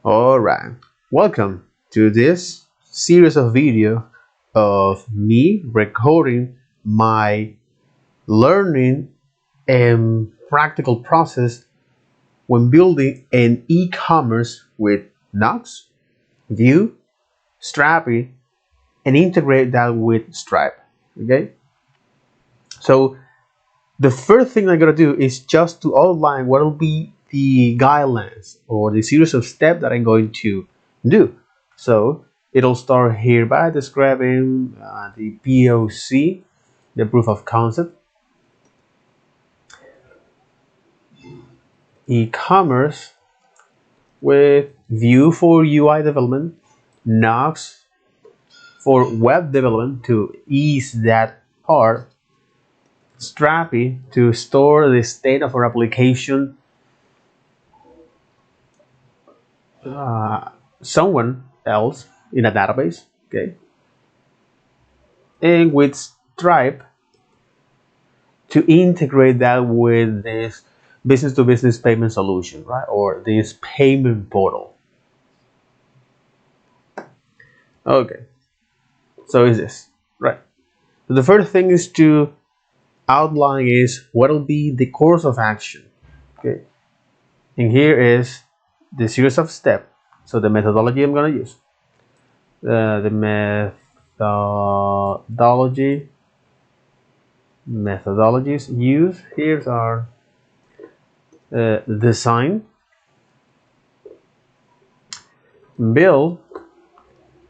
Alright, welcome to this series of video of me recording my learning and practical process when building an e-commerce with Nox, Vue, Strapi, and integrate that with Stripe. Okay, so the first thing I'm gonna do is just to outline what will be the guidelines or the series of steps that I'm going to do. So it'll start here by describing the POC, the proof of concept, e-commerce with Vue for UI development, Nox for web development to ease that part, Strapi to store the state of our application someone else in a database, okay, and with Stripe to integrate that with this business to business payment solution, right, or this payment portal. Okay, so is this right? So the first thing is to outline is what will be the course of action, okay, and here is the series of steps. So the methodology I'm going to use, the methodologies used here are design, build,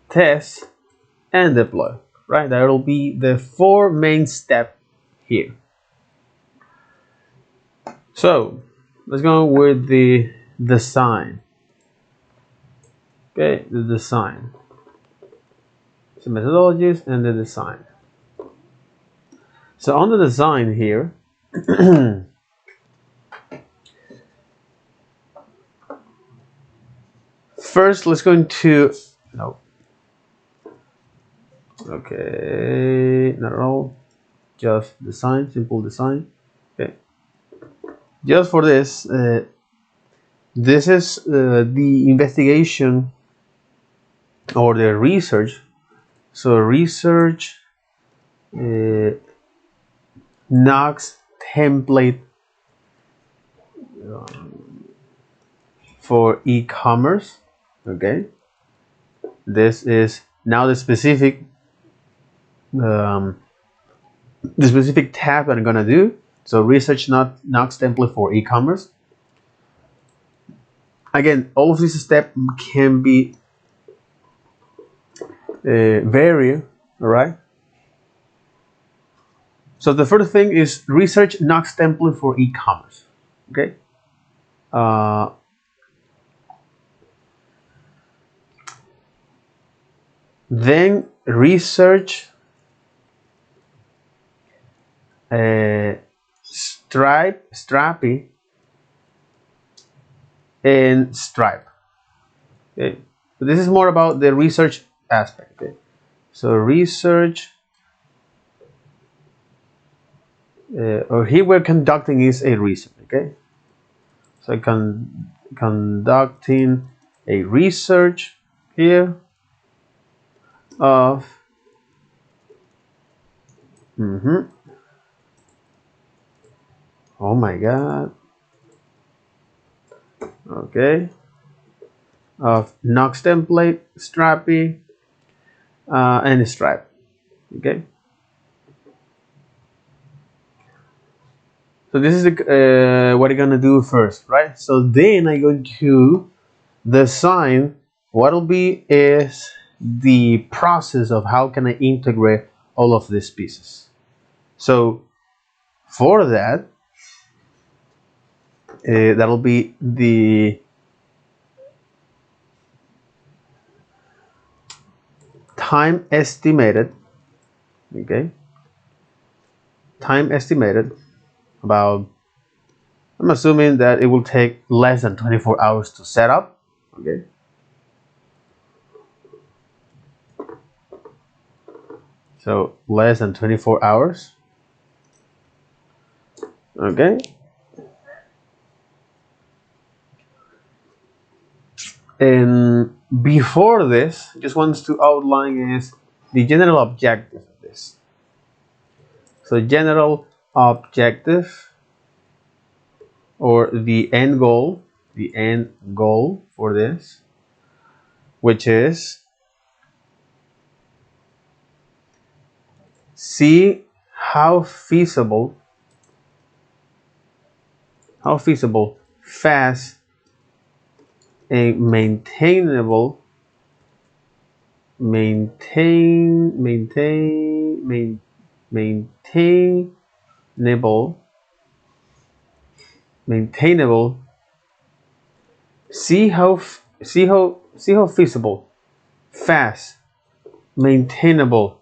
test, and deploy. Right, that will be the four main steps here. So let's go with the design. Okay, the design. So methodologies and the design. So on the design here, first let's go into no. Okay, not at all. Just design, simple design. Okay. Just for this, this is the investigation or the research. So research Nox template for e-commerce. Okay, this is now the specific tab that I'm gonna do. So research Nox template for e-commerce. Again, all of these steps can be vary, all right? So the first thing is research Nox template for e-commerce, okay? Then research Strapi, and Stripe. Okay, so this is more about the research aspect. Okay, so research, or here we're conducting is a research. Okay, so conducting a research here of oh my god, okay, of Nox template, Strapi, and Stripe. Okay, so this is what I'm gonna do first, right? So then I'm going to design what will be is the process of how can I integrate all of these pieces. So for that, that'll be the time estimated. Okay, time estimated about, I'm assuming that it will take less than 24 hours to set up. Okay, so less than 24 hours. Okay, And before this, just wants to outline is the general objective of this. So general objective, or the end goal for this, which is see how feasible, fast, and maintainable see how feasible, fast, maintainable,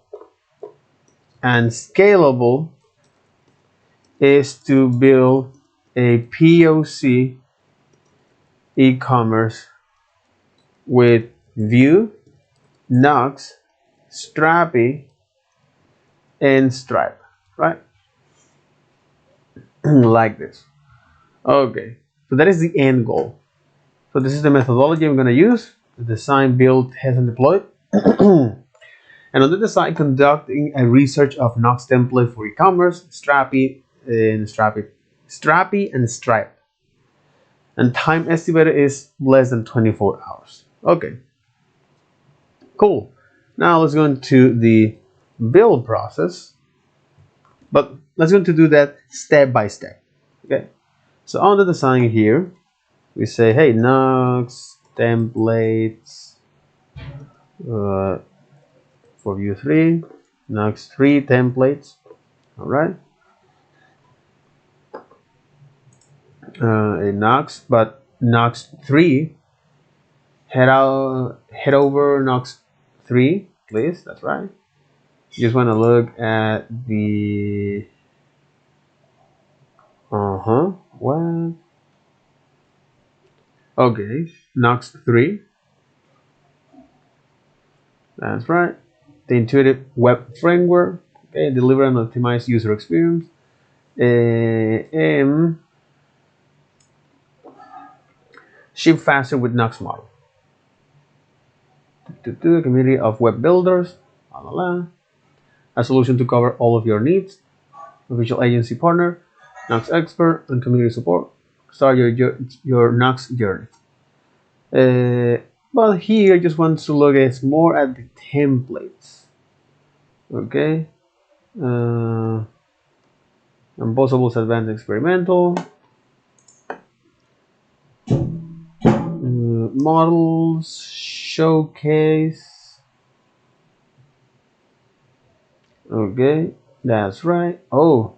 and scalable is to build a POC e-commerce with Vue, Nux, Strapi, and Stripe, right? Like this. Okay, so that is the end goal. So this is the methodology I'm going to use: design, build, test, and deploy. And on the design, conducting a research of Nux template for e-commerce, Strapi and Stripe. And time estimated is less than 24 hours. Okay, cool. Now let's go into the build process, but let's go to do that step by step. Okay, so on the design here, we say, hey, Nux templates for Vue 3, Nux 3 templates. All right, a Nux, but Nux 3. Head over Nux 3, please. That's right. You just want to look at the what? Okay, Nux 3. That's right. The intuitive web framework. Okay, deliver and optimize user experience. And ship faster with Nux model. To a community of web builders. A solution to cover all of your needs. Official agency partner, Nux expert, and community support. Start your Nux journey. But here, I just want to look at more at the templates. Okay. Composables, advanced, experimental. Models, showcase. Okay, that's right. Oh.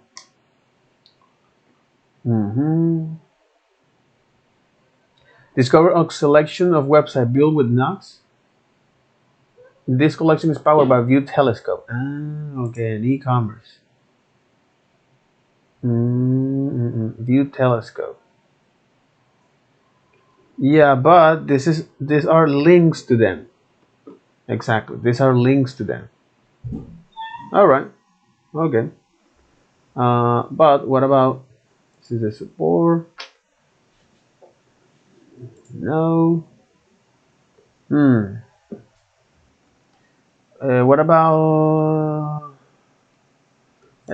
Discover a selection of websites built with Nux. This collection is powered by Vue Telescope. Okay, and e-commerce. Vue Telescope. Yeah, but these are links to them. Exactly, these are links to them. All right. Okay. But what about this is the support? No. What about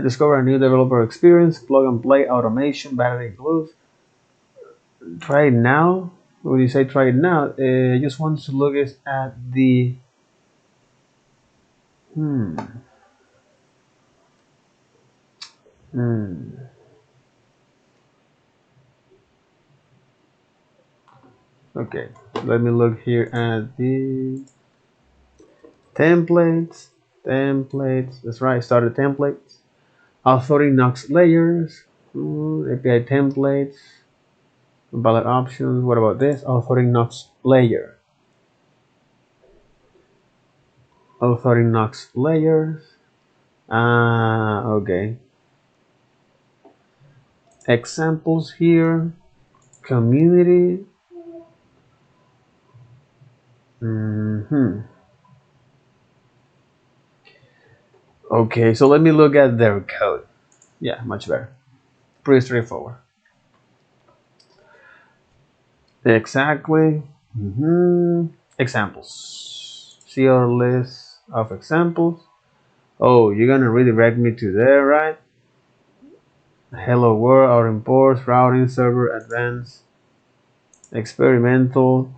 discover a new developer experience, plug and play automation, battery includes. Try it now. What do you say? Try it now. I just want to look at the. Okay, let me look here at the templates. That's right. Started templates. Authoring Nux layers. API templates. Valid options. What about this? Authoring Nux layer. Authoring Nux layers. Okay. Examples here. Community. Okay, so let me look at their code. Yeah, much better. Pretty straightforward. Exactly. Examples. See our list of examples. Oh, you're gonna redirect me to there, right? Hello world, our imports, routing, server, advanced, experimental,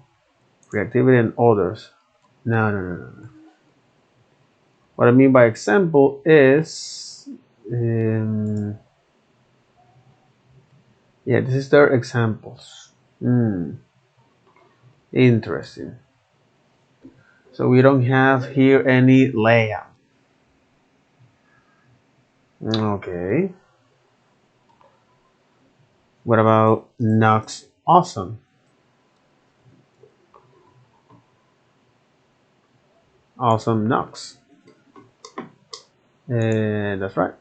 reactivity, and others. No. What I mean by example is, yeah, this is their examples. Interesting. So we don't have here any layout. Okay. What about Nux Awesome? Awesome Nux. That's right.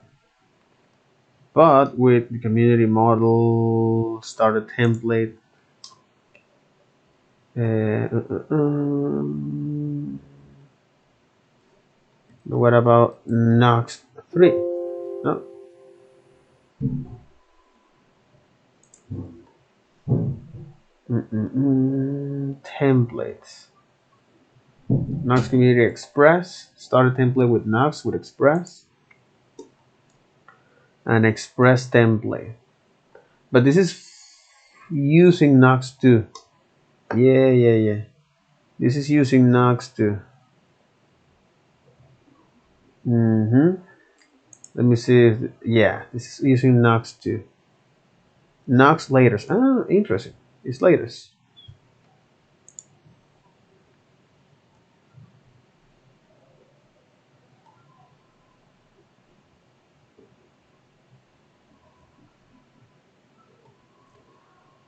But with the community model, starter template. What about Nux 3? No. Templates. Nux Community Express. Starter template with Nux with Express. An Express template. But this is using Nux 2. Yeah. This is using Nux 2. Let me see if, yeah, this is using Nux 2. Nux latest. Ah, interesting. It's latest.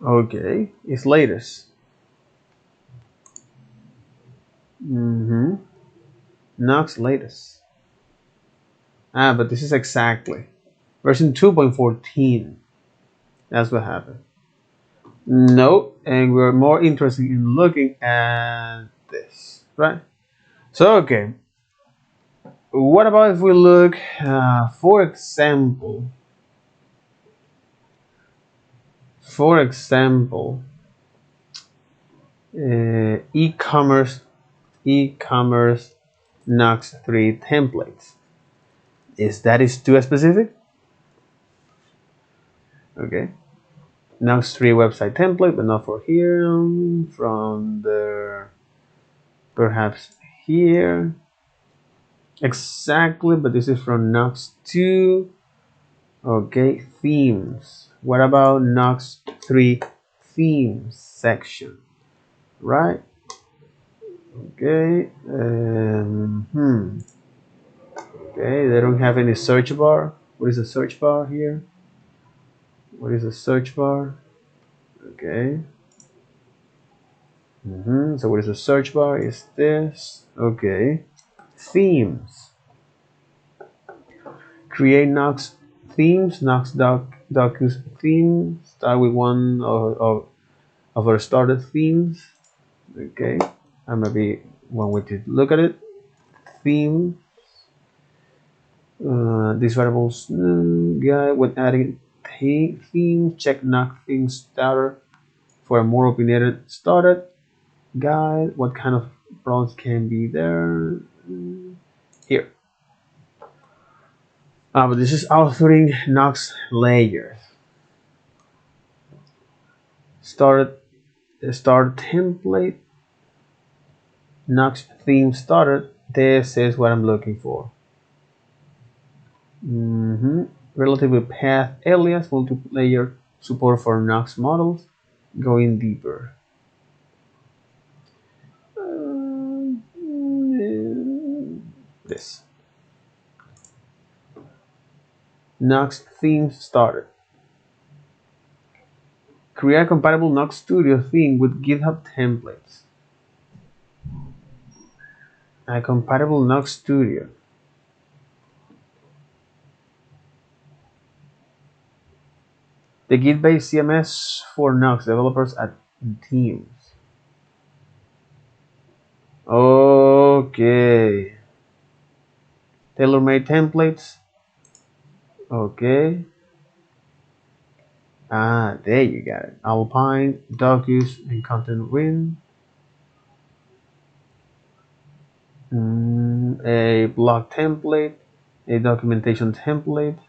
Okay, it's latest. Nux latest. Ah, but this is exactly version 2.14. That's what happened. No, and we're more interested in looking at this, right? So, okay. What about if we look, for example, e-commerce Nux 3 templates. Is that is too specific? Okay. Nux 3 website template, but not for here. From the perhaps here. Exactly, but this is from Nux 2. Okay, themes. What about Nux 3 themes section? Right? Okay. Okay, they don't have any search bar. What is a search bar here? What is a search bar? Okay. So what is a search bar? Is this? Okay. Themes. Create Nux themes. Nux docus theme. Start with one of our started themes. Okay. And maybe one way to look at it. Theme. These variables guide when adding theme. Check Nux theme starter for a more opinionated started guide. What kind of problems can be there? Here. But this is authoring Nux layers. Start template. Nux theme started. This is what I'm looking for. Relatively path alias, multiplayer support for Nux models. Going deeper. This. Nux theme started. Create a compatible Nux Studio theme with GitHub templates. A compatible Nux Studio. The Git-based CMS for Nux developers and teams. Okay. Tailor-made templates. Okay. There you got it. Alpine, Docus, and Content Win. A blog template, a documentation template,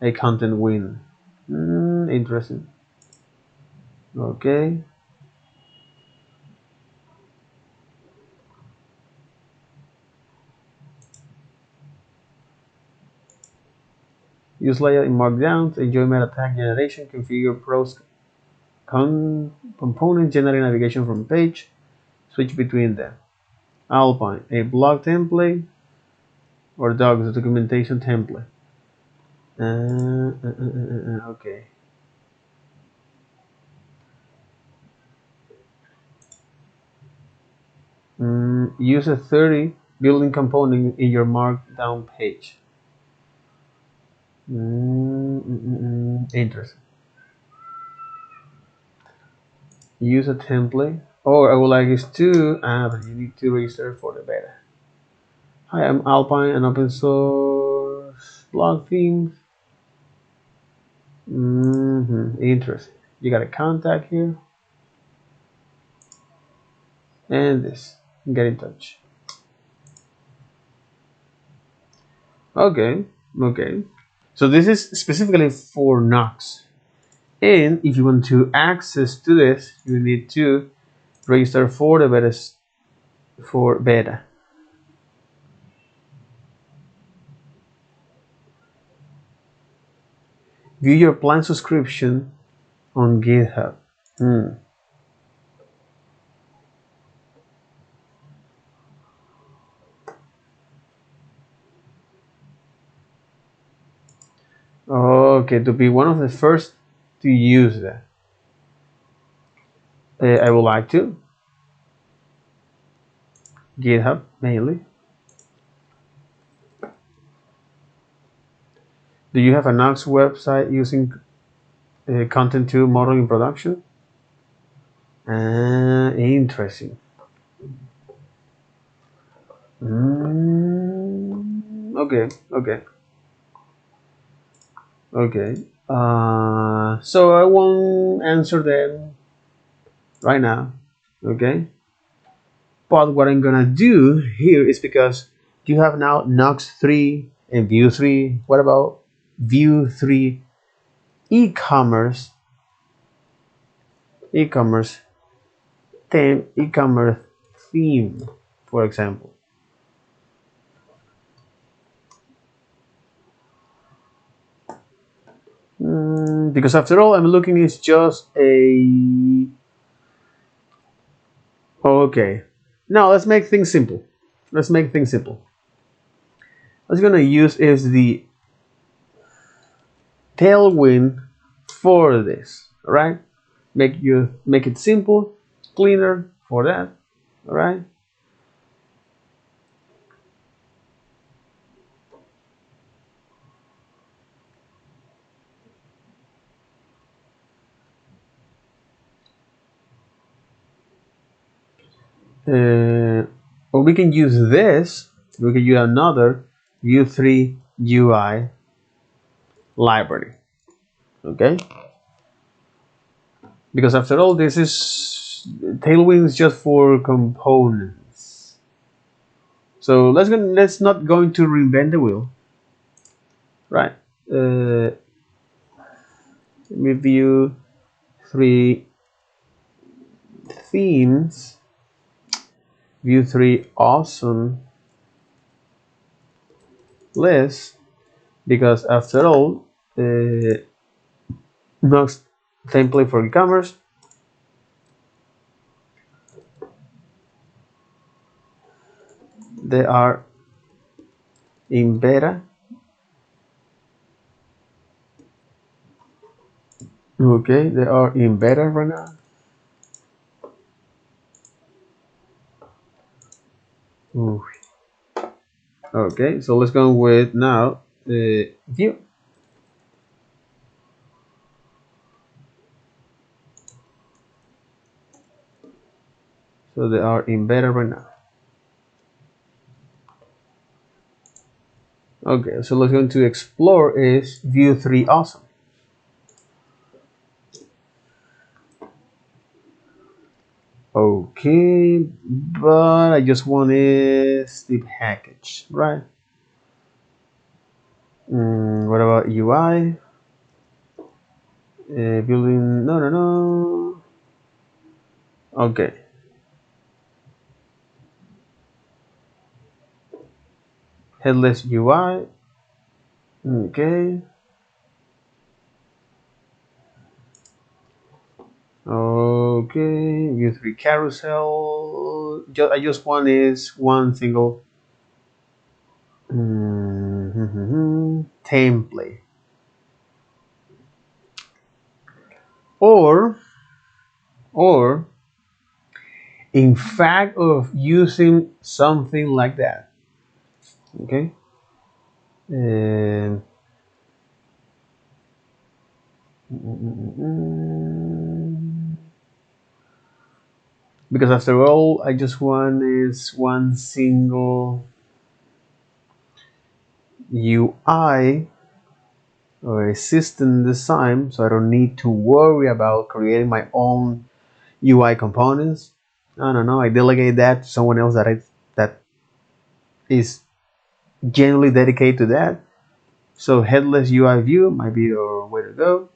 a content win. Interesting. Okay. Use layout in markdowns, enjoy meta tag generation, configure pros component, generate navigation from page, switch between them. Alpine, a blog template, or docs, a documentation template. Okay. Use a 30 building component in your markdown page. Interesting. Use a template. Oh, I would like this too. But you need to register for the beta. Hi, I'm Alpine, an open source blog theme. Interesting. You got a contact here. And this. Get in touch. Okay. So this is specifically for Knox. And if you want to access to this, you need to register for the beta. View your plan subscription on GitHub. Okay, to be one of the first to use that. I would like to. GitHub mainly. Do you have a Knox website using content to model in production? Interesting. Okay. So I won't answer them right now. Okay. But what I'm gonna do here is, because you have now Knox 3 and Vue 3. What about Vue 3 e-commerce theme, for example? Because after all, I'm looking is just a. Okay. Now let's make things simple. What's gonna use is the Tailwind for this. All right. Make it simple, cleaner for that. All right. Or we can use this. We can use another Vue 3 UI library. Okay. Because after all, this is Tailwind is just for components. So let's not going to reinvent the wheel. Right. Review 3 themes. Vue 3 awesome list, because after all, Knox template for e-commerce. They are in beta. Okay, they are in beta right now. Ooh. Okay, so let's go with now Vue. So they are in beta right now. Okay, so let's go to explore is Vue 3 awesome. Okay, but I just want is the package, right? What about UI? Building, no, no, no. Okay. Headless UI. Okay. Okay. View 3 carousel. I just want is one single template. Or in fact of using something like that. Okay. And because after all, I just want is one single UI or a system design, so I don't need to worry about creating my own UI components. I don't know. I delegate that to someone else that is genuinely dedicated to that. So headless UI view might be your way to go.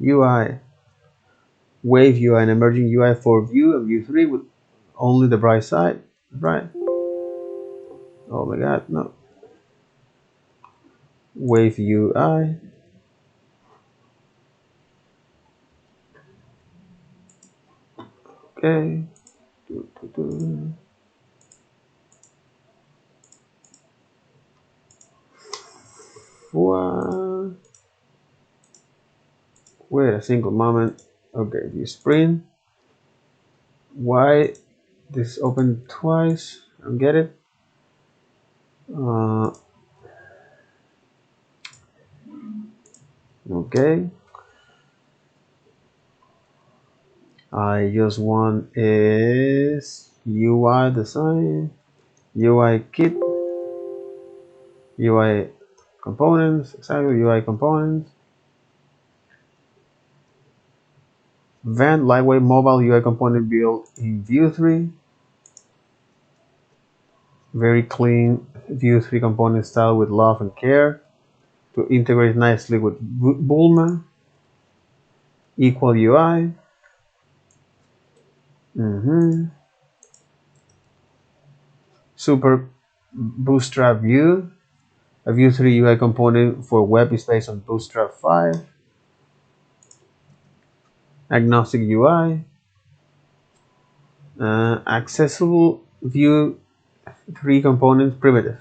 UI Wave UI and emerging UI for Vue and Vue 3 with only the bright side, right? Oh my god, no. Wave UI. Okay. What? Wait a single moment. Okay, Vue Sprint. Why this open twice? I don't get it. Okay. I just want is UI design, UI kit, UI components, exactly UI components. Vent lightweight mobile UI component built in Vue 3. Very clean Vue 3 component style with love and care to integrate nicely with Bulma. Equal UI. Super Bootstrap Vue. A Vue 3 UI component for web is based on Bootstrap 5. Agnostic UI. Accessible Vue 3 components primitive.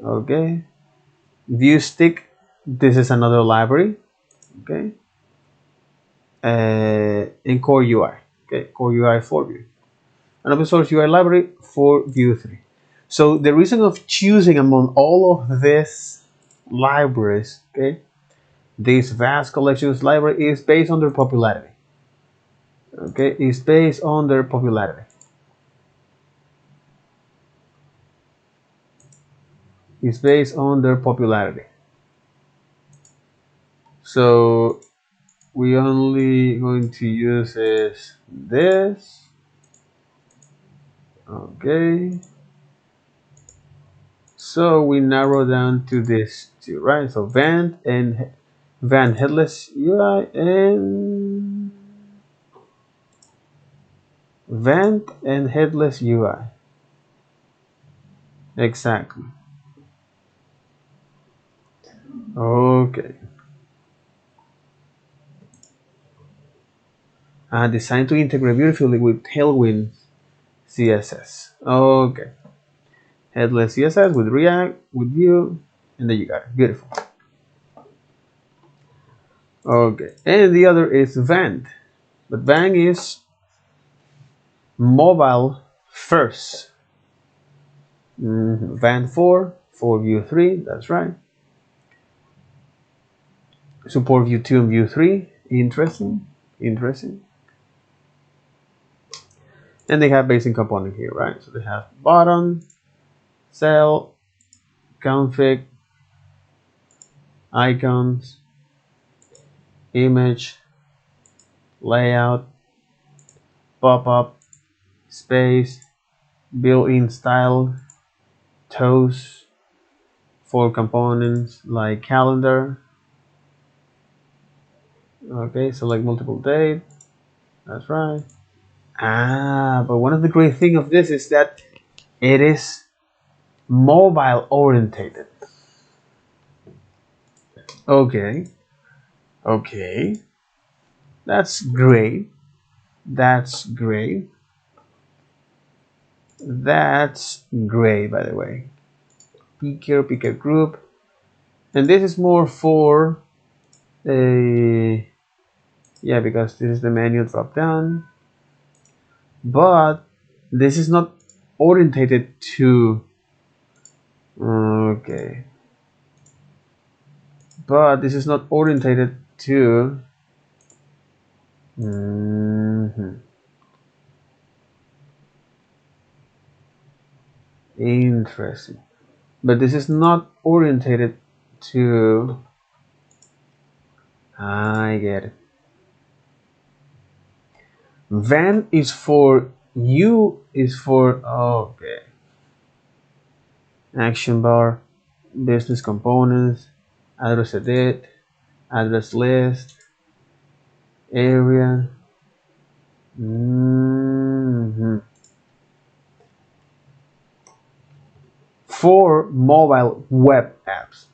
Okay. Vue Stick. This is another library. Okay. In Core UI. Okay, Core UI for Vue. An open source UI library for Vue 3. So the reason of choosing among all of these libraries, okay, this vast collection of library is based on their popularity. Okay, it's based on their popularity. It's based on their popularity. So we only going to use this. Okay. So we narrow down to this two, right? So Vent and Vent headless UI and Vent and headless UI. Exactly. Okay. And designed to integrate beautifully with Tailwind CSS. Okay. Headless CSS with React, with Vue, and there you got it. Beautiful. Okay. And the other is Vent. But Vent is mobile first. Vent 4 for Vue 3, that's right. Support Vue 2 and Vue 3. Interesting. Interesting. And they have basic component here, right? So they have button, cell, config, icons, image, layout, pop-up, space, built-in style, toes for components like calendar. Okay, select multiple date. That's right. But one of the great things of this is that it is mobile orientated. Okay, okay, that's great. That's great. That's great, by the way. Pick a group, and this is more for a yeah, because this is the menu drop down, but this is not orientated to okay, but this is not orientated to interesting, but this is not orientated to I get it. Van is for U is for okay. Action bar, business components, address edit, address list, area. For mobile web apps.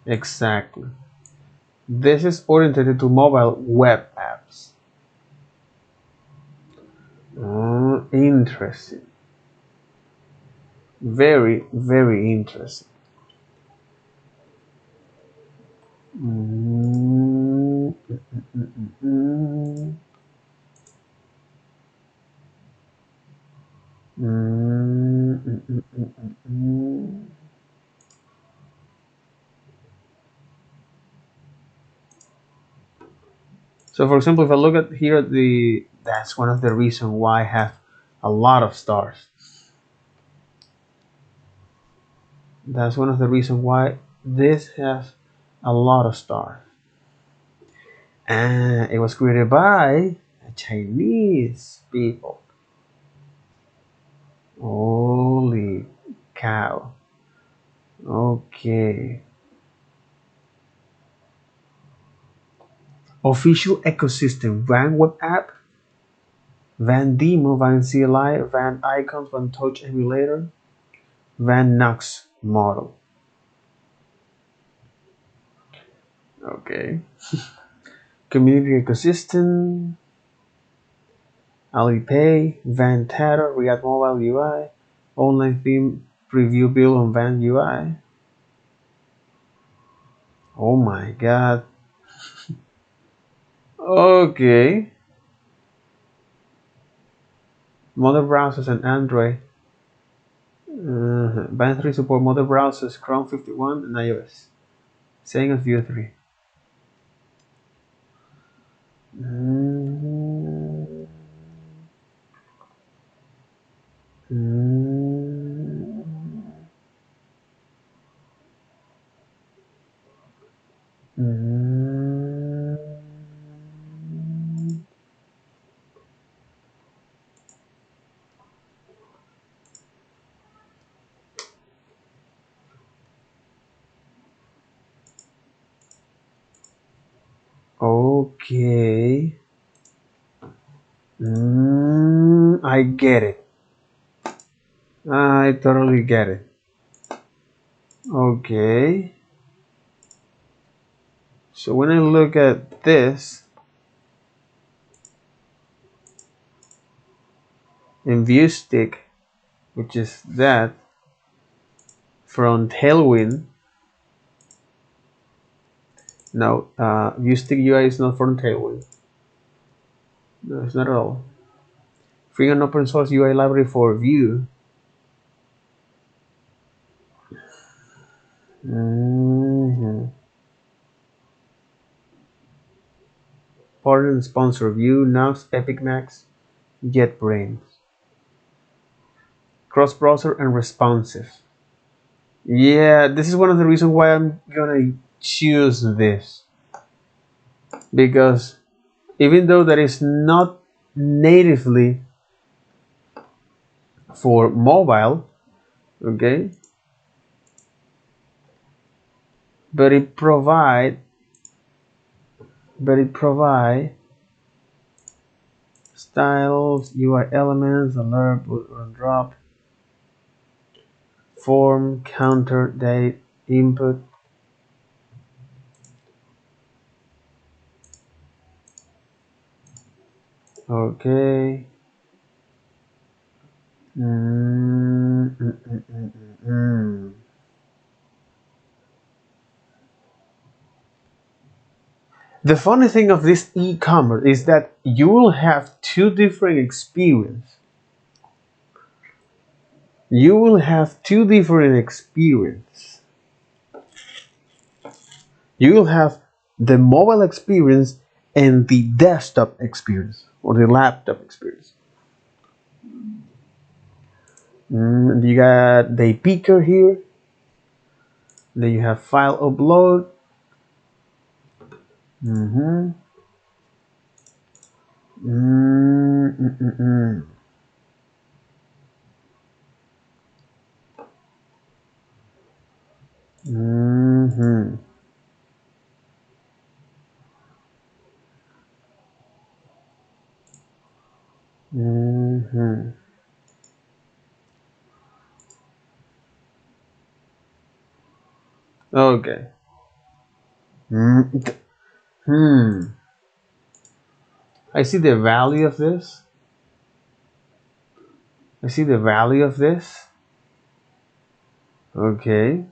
Exactly. This is oriented to mobile web apps. Interesting. Very, very interesting. So for example, if I look at here, that's one of the reasons why I have a lot of stars. That's one of the reasons why this has a lot of stars. And it was created by Chinese people. Holy cow. Okay. Official ecosystem: Van web app, Van demo, Van CLI, Van icons, Van touch emulator, Van Nux model. Okay. Community ecosystem, Alipay, Van Tata, React Mobile UI, online theme preview build on Van UI. Oh my god. Okay. Mother browsers and Android. Van 3 support mother browsers, Chrome 51 and iOS. Same as Vue 3. Okay. I get it. I totally get it. Okay. So when I look at this in Vue Stick, which is that from Tailwind. No, Vue Stick UI is not from Tailwind. No, it's not at all. Free and open source UI library for Vue. Partner and sponsor: Vue, Nux, Epic Max, JetBrains. Cross-browser and responsive. Yeah, this is one of the reasons why I'm gonna choose this, because even though that is not natively for mobile, okay, but it provide styles, UI elements, alert, put on drop, form, counter, date, input. Okay. Mm, mm, mm, mm, mm, mm. The funny thing of this e-commerce is that you will have two different experiences. You will have two different experiences. You will have the mobile experience and the desktop experience or the laptop experience. You got the picker here. Then you have file upload. Mm-hmm. Mm-mm-mm. Mm-hmm. Mm-hmm. Okay. Mm. Hmm. I see the value of this. I see the value of this. Okay.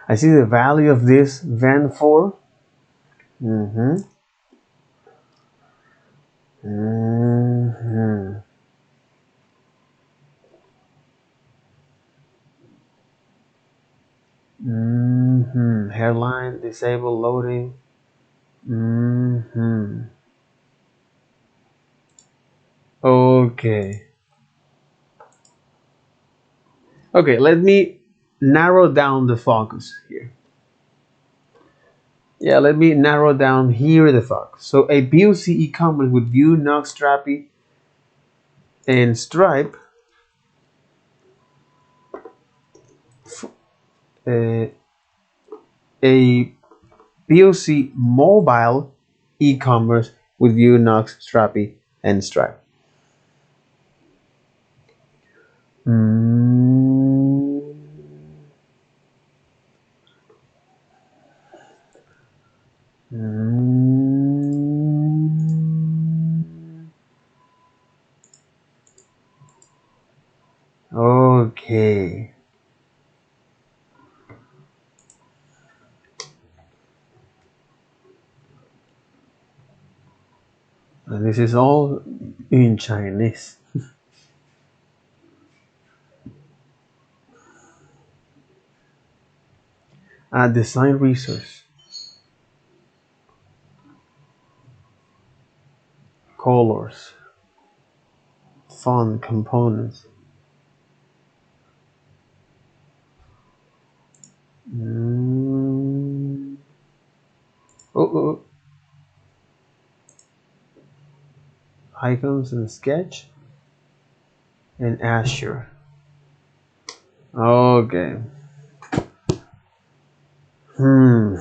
I see the value of this Van 4. Mm-hmm. Mm-hmm. Mm-hmm. Hairline, disable loading. Mm-hmm. Okay. Okay, let me narrow down the focus here. Yeah, let me narrow down here the focus. So a POC e-commerce with Vue, Nux, Strappy, and Stripe, uh, a POC mobile e-commerce with Vue, Nux, Strappy, and Stripe. Mm, mm, okay. And this is all in Chinese. Design resource, colors, font components. Mm. Oh, icons and sketch and Azure. Okay. Hmm.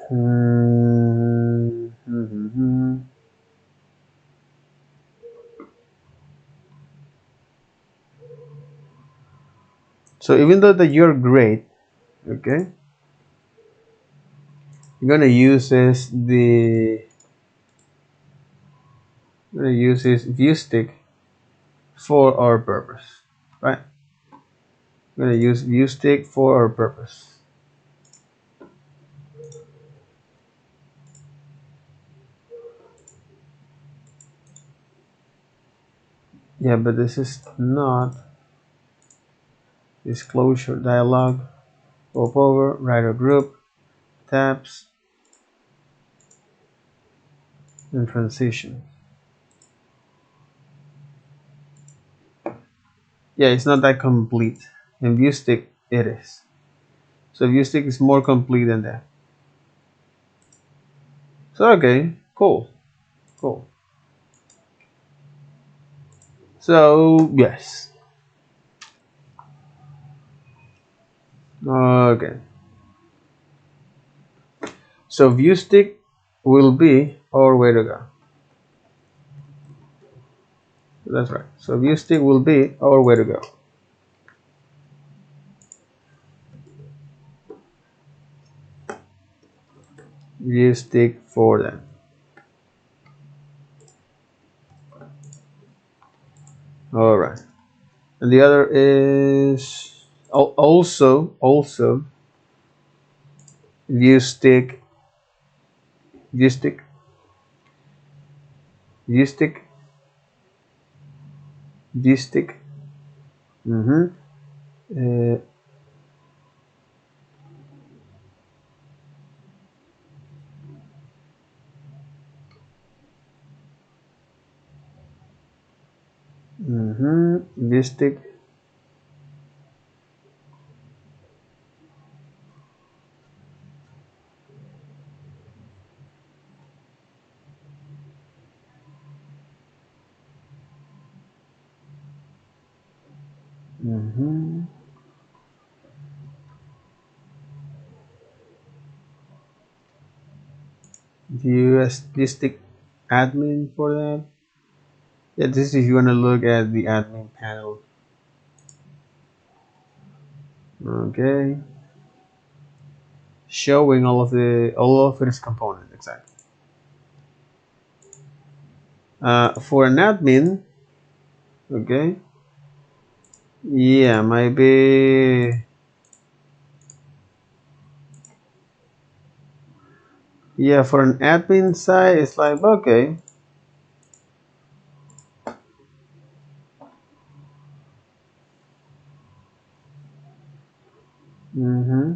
Hmm. Hmm. So even though that you're great, okay, you're gonna use this view stick for our purpose, right? We're gonna use view stick for our purpose. Yeah, but this is not disclosure dialog. Pop over, writer group, tabs, and transition. Yeah, it's not that complete. and view stick it is. So view stick is more complete than that. So okay, cool, cool. So yes, okay. So view stick will be our way to go. That's right. So view stick will be our way to go. View stick for that. All right. And the other is also view stick, view stick, view stick, view stick. Mm-hmm. Uh, View stick. Mm-hmm. View stick admin for that. Yeah, this is if you want to look at the admin panel. Okay. Showing all of its components exactly. For an admin, okay. Yeah, maybe. Yeah, for an admin side, it's like okay. Mm-hmm.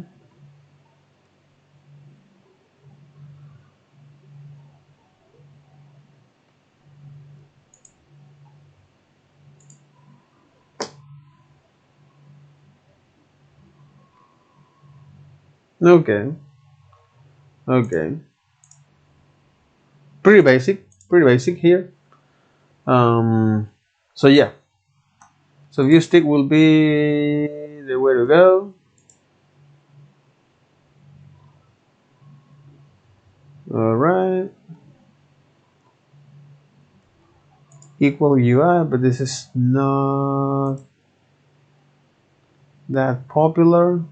Okay. Okay. Pretty basic. Pretty basic here. Um. So yeah. So view stick will be the way to go. All right. Equal UI, but this is not that popular.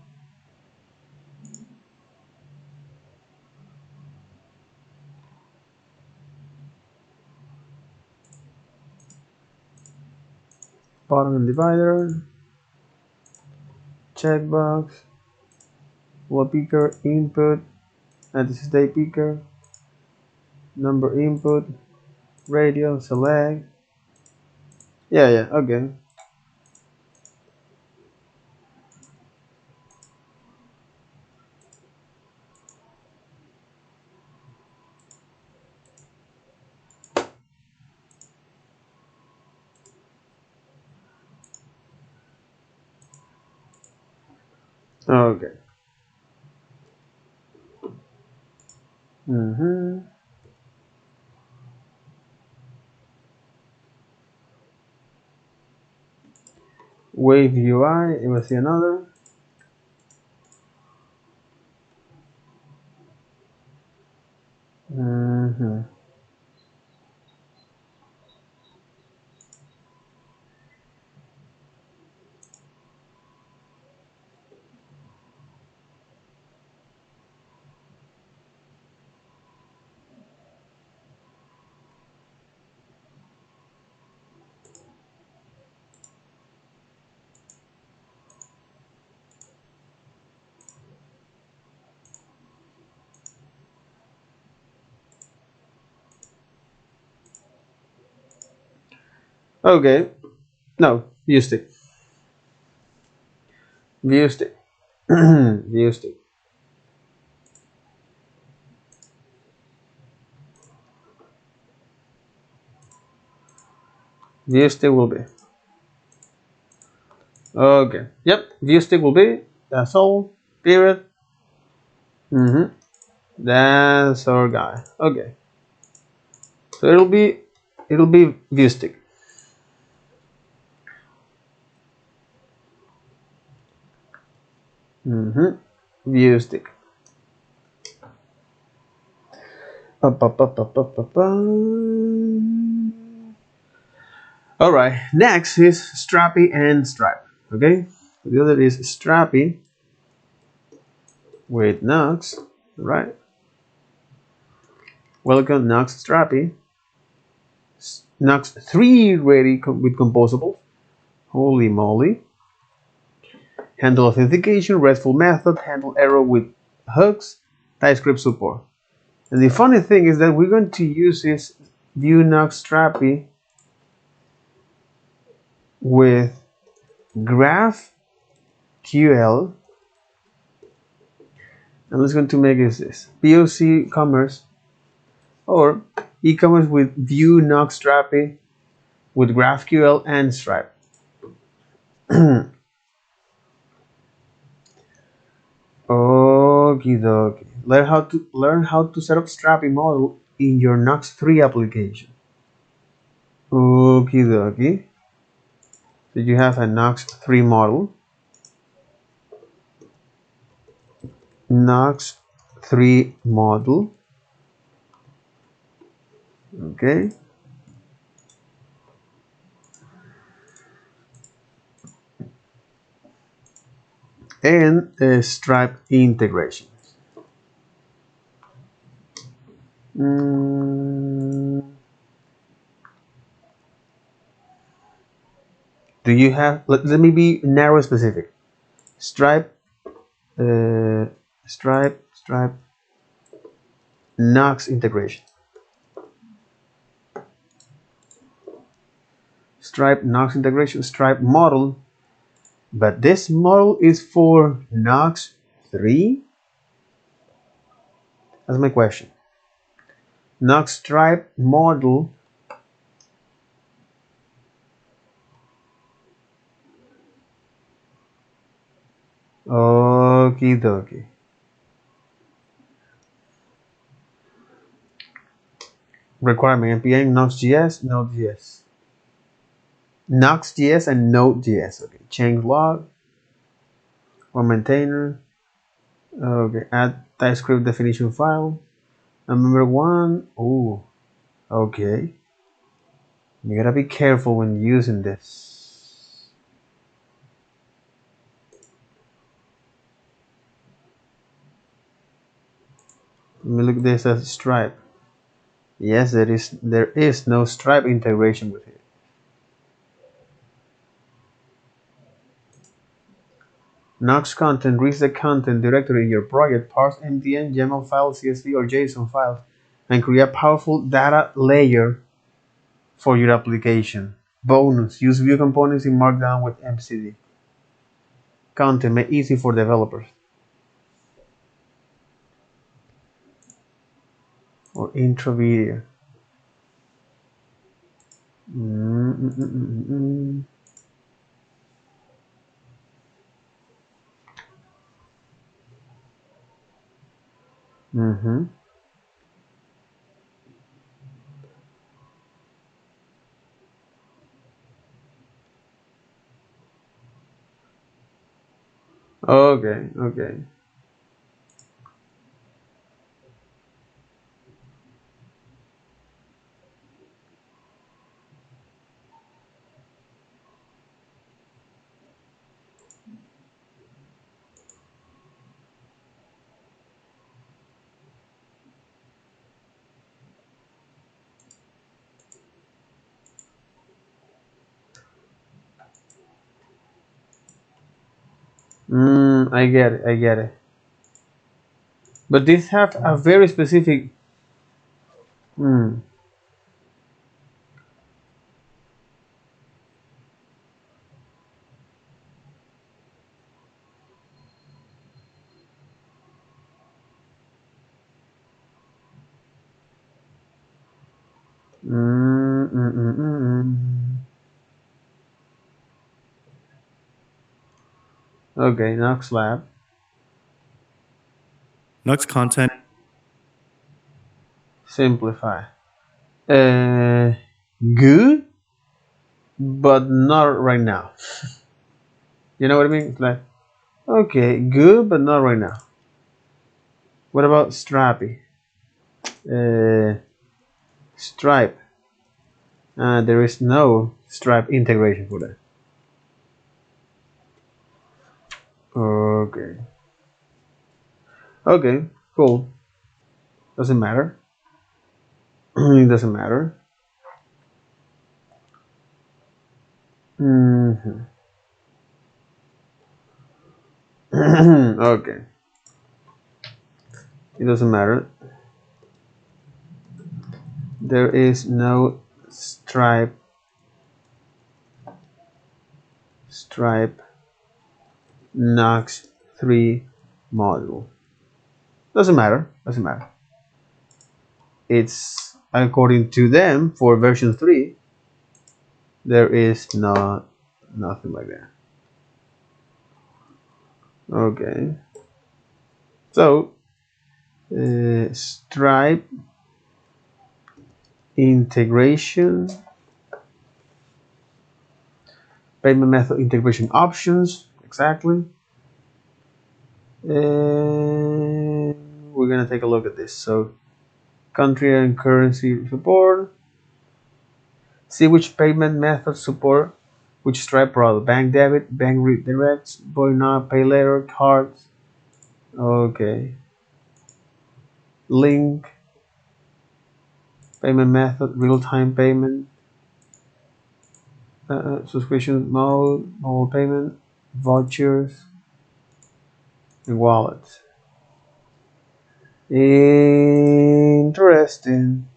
Bottom divider, checkbox, wall picker, input, and this is day picker, number input, radio, select. Yeah, yeah, okay. Okay. Mm-hmm. Wave UI, it was another. Mm-hmm. Okay. No, view stick. View stick. View stick. View stick will be. Okay. Yep. View stick will be. That's all. Period. That's our guy. Okay. So it'll be view stick. View stick. All right. Next is Strappy and Stripe. Okay. The other is Strappy with Nux. Right. Welcome Nux Strappy. Nux 3 ready with composable. Holy moly. Handle authentication, RESTful method, handle error with hooks, TypeScript support. And the funny thing is that we're going to use this Vue Nux Strappy with GraphQL. And what's going to make is this POC commerce or e-commerce with Vue Nux Strappy with GraphQL and Stripe. Okie dokie. Learn how to set up Strappy model in your Nux 3 application. Okie dokie. So you have a Nux 3 model. Nux 3 model. Okay. And Stripe integration. Do you have? Let me be narrow specific. Stripe, Stripe, Nux integration. Stripe Nux integration. Stripe model, but this model is for Nux 3. That's my question. Nux Stripe model. Okie dokie. Requirement npm Nux.js, Node.js. Nux.js and Node.js. Okay. Change log or maintainer. Okay. Add TypeScript definition file. And number one. Oh. Okay. You gotta be careful when using this. Let me look at this as Stripe. Yes, there is no Stripe integration with it. Nux content reads the content directory in your project, parse MDN, YAML files, CSV, or JSON files, and create a powerful data layer for your application. Bonus: use Vue components in Markdown with MCD. Content made easy for developers. Or intro video. Okay, okay. I get it, I get it. But these have a very specific. Mm, mm, mm, mm, mm, mm. Okay, Knox Lab. Nux content. Simplify. Good, but not right now. You know what I mean? It's like, okay, good, but not right now. What about Strappy? Stripe. There is no Stripe integration for that. Okay. Okay, cool. Doesn't matter. It doesn't matter. Mhm. Okay. It doesn't matter. There is no Stripe Knox 3 module. Doesn't matter. Doesn't matter. It's according to them for version 3. There is nothing like that. Okay. So Stripe integration, payment method integration options, exactly. And we're gonna take a look at this. So country and currency support. See which payment method support which Stripe product. Bank debit, bank redirects, buy now, pay later, cards. Okay. Link, payment method, real-time payment, subscription mode, mobile payment, vouchers, and wallets. Interesting.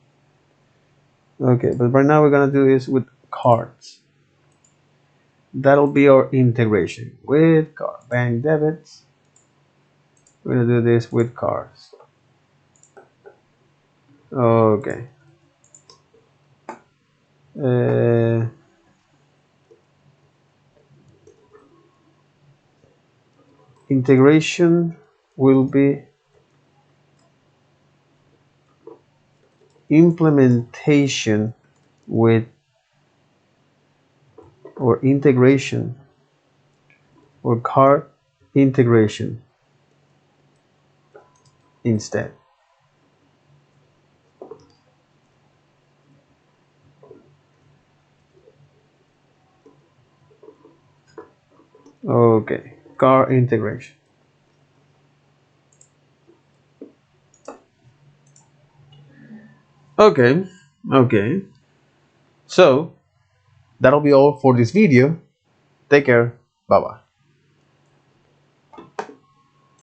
Okay, but right now we're gonna do this with cards. That'll be our integration with card. Bank debits. We're gonna do this with cards. Okay. Integration will be implementation with or integration or card integration instead. Okay, car integration. Okay, okay. So that'll be all for this video. Take care. Bye bye.